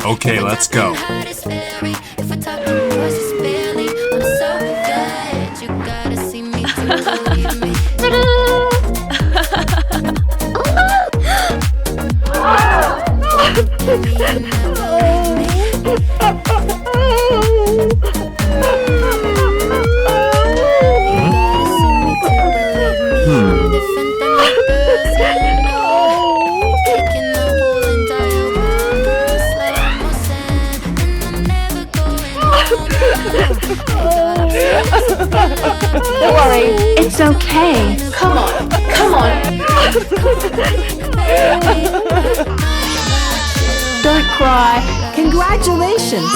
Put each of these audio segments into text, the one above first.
Okay, let's go. Don't worry, it's okay. Come on, come on. Don't cry. Congratulations.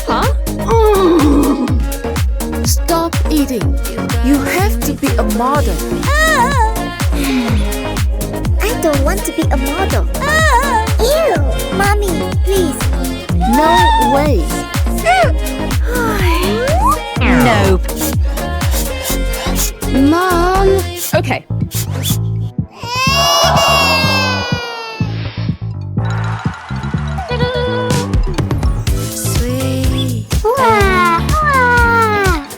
Huh? Stop eating. You have to be a model. I don't want to be a model. Ew! Mommy, please. No way. Nope. Mom. Okay. Sweet.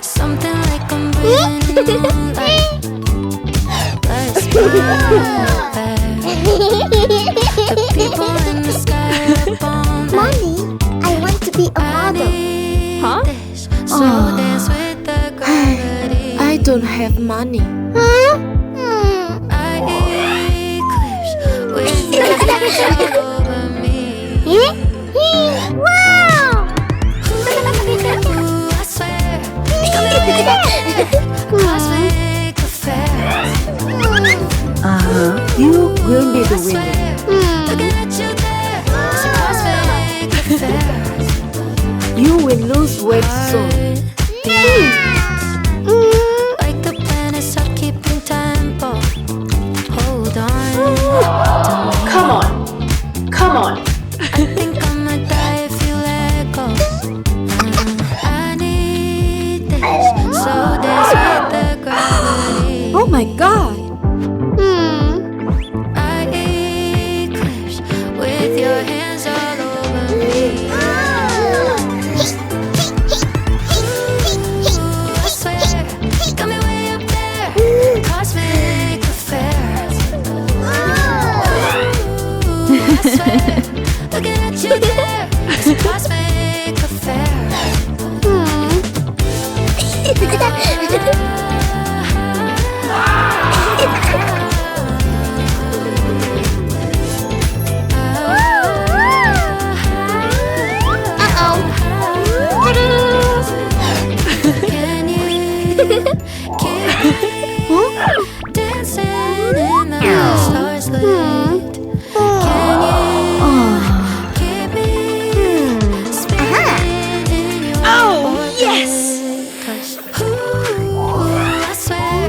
Something like I'm breathing life. Let's The people in the sky up all night. Mommy, I want to be a model. Huh? So dance with the gravity. I don't have money. I eclipse with your hands all over me. Wow! Ooh, I swear, cosmic affair. You will be the winner. Looking at you there, it's a cosmic affair. You will lose weight soon. Like the planets are keeping tempo. Hold on. Come on. Come on. I think I'ma die if you let go. I need this. So dance with the gravity. Oh my God. I eclipse with your hands all over me. Ooh, I swear, got me way up there. Cosmic affairs. Ooh, I swear, looking at you there, it's a cosmic affair. Can you keep me dancing in the stars lit? Can you keep me spinning in your orbit? Yes! 'Cause ooh, I swear,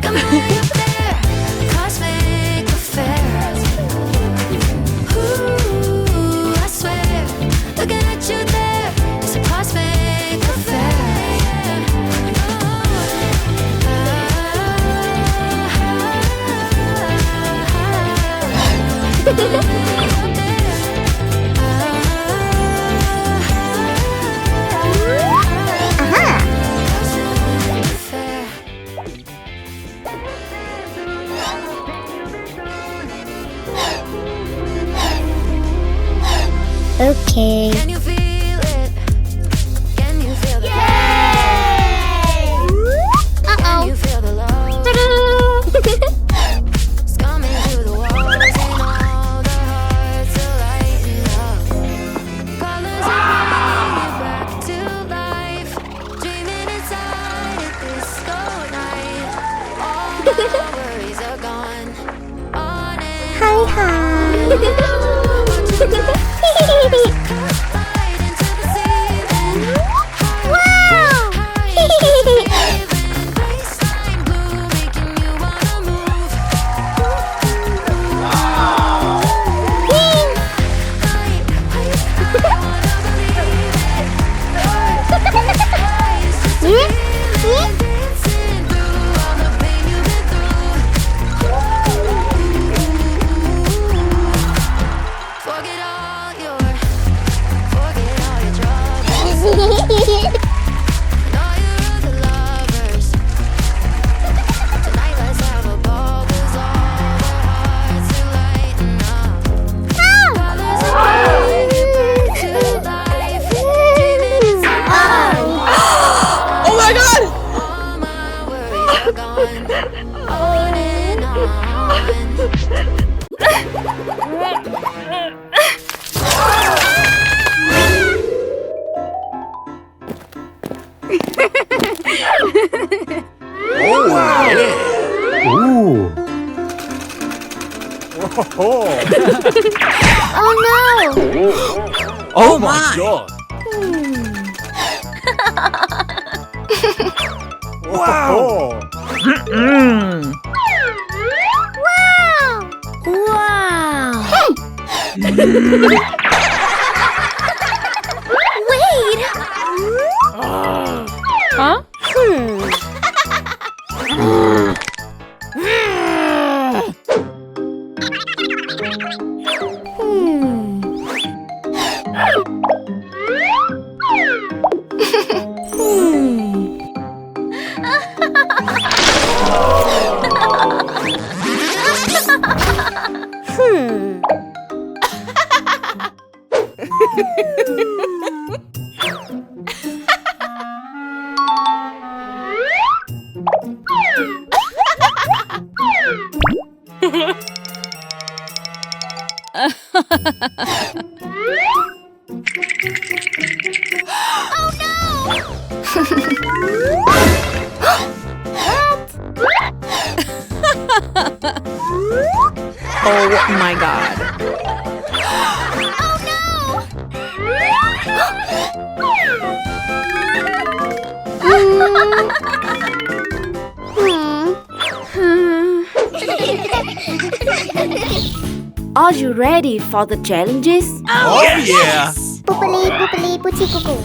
got me way up there, cosmic affairs. Ooh, I swear, looking at you there, it's a cosmic affair. Okay. Can you feel it? Can you feel the Can you feel the love? It's coming through the walls and all the hearts are lighting up. Light into the ceiling. Wow! Baseline blue, making you wanna move. Dancing through all the pain you've been through. Forget all your troubles and all your other lovers. Tonight let's have a ball 'cause all the hearts are lighting up. Colors are bringing you back to life. Dreaming inside. Oh my god! All my worries are gone. On and on. Oh no! Oh my god! Wow! Wow! Wait! Huh? Oh my god. Are you ready for the challenges? Oh yeah! Poopily poopily poochie cuckoo.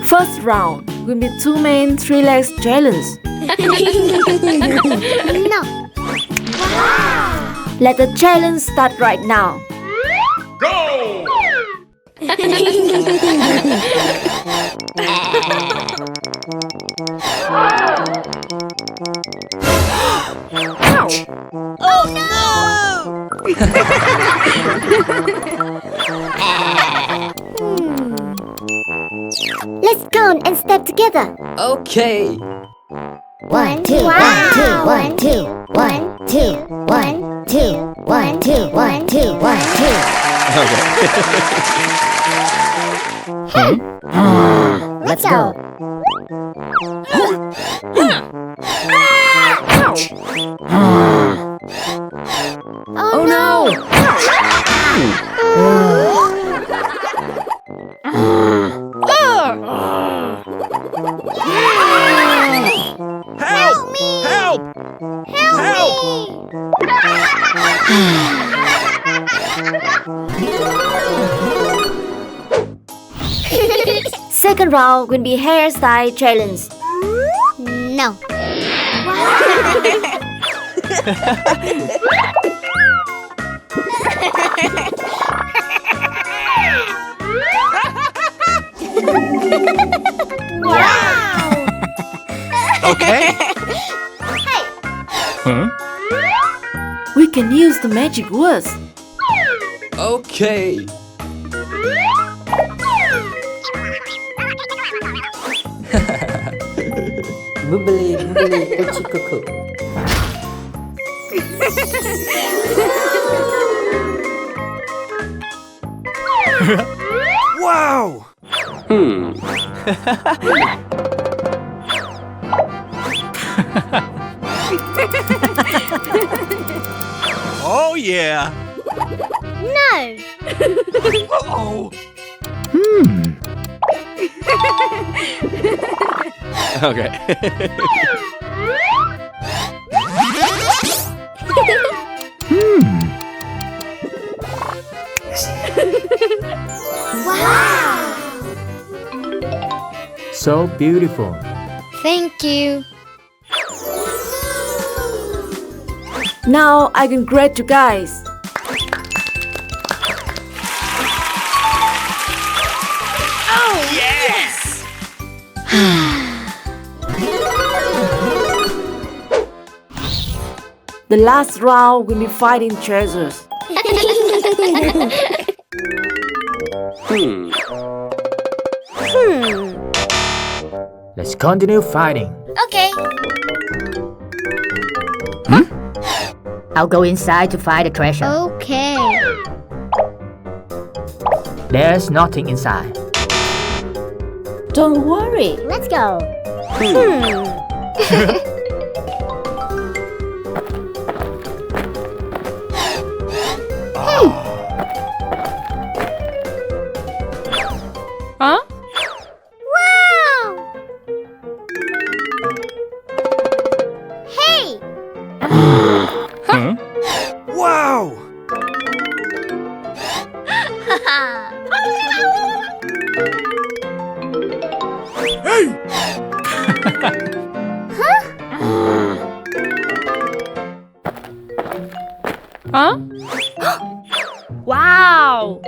First round will be 2 men 3 legs challenge. No. Let the challenge start right now. Go! Let's count and step together. Okay! 1, 2, 1, 2, 1, 2, 1, 2, 1, 2, 1, 2, 1, 2, 1, 2. Let's go. Oh no! Help! Help! Second round will be hairstyle challenge. No. Okay? Huh? We can use the magic words. Okay! Boobly, boobly, coochie cuckoo. Wow! Oh yeah! No. Okay. Wow. So beautiful. Thank you. Now I can grade you guys. The last round will be fighting treasures. Let's continue fighting. Okay. I'll go inside to find the treasure. Okay. There's nothing inside. Don't worry. Let's go. Huh? Wow. Hey. Wow! Huh? Wow!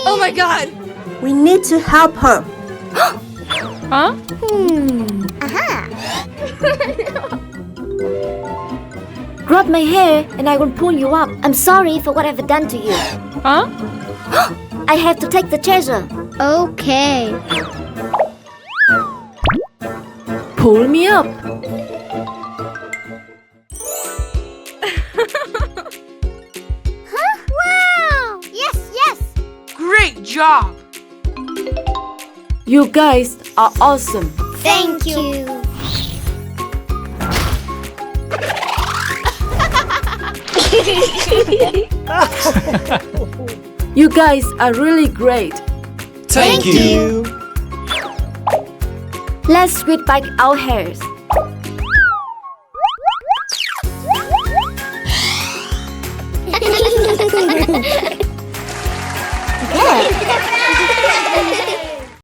Oh my god! We need to help her. Huh? Grab my hair and I will pull you up. I'm sorry for what I've done to you. Huh? I have to take the treasure. Okay. Pull me up. Wow. Yes. Great job! You guys are awesome. Thank you. You guys are really great. Thank you. Let's sweep back our hairs.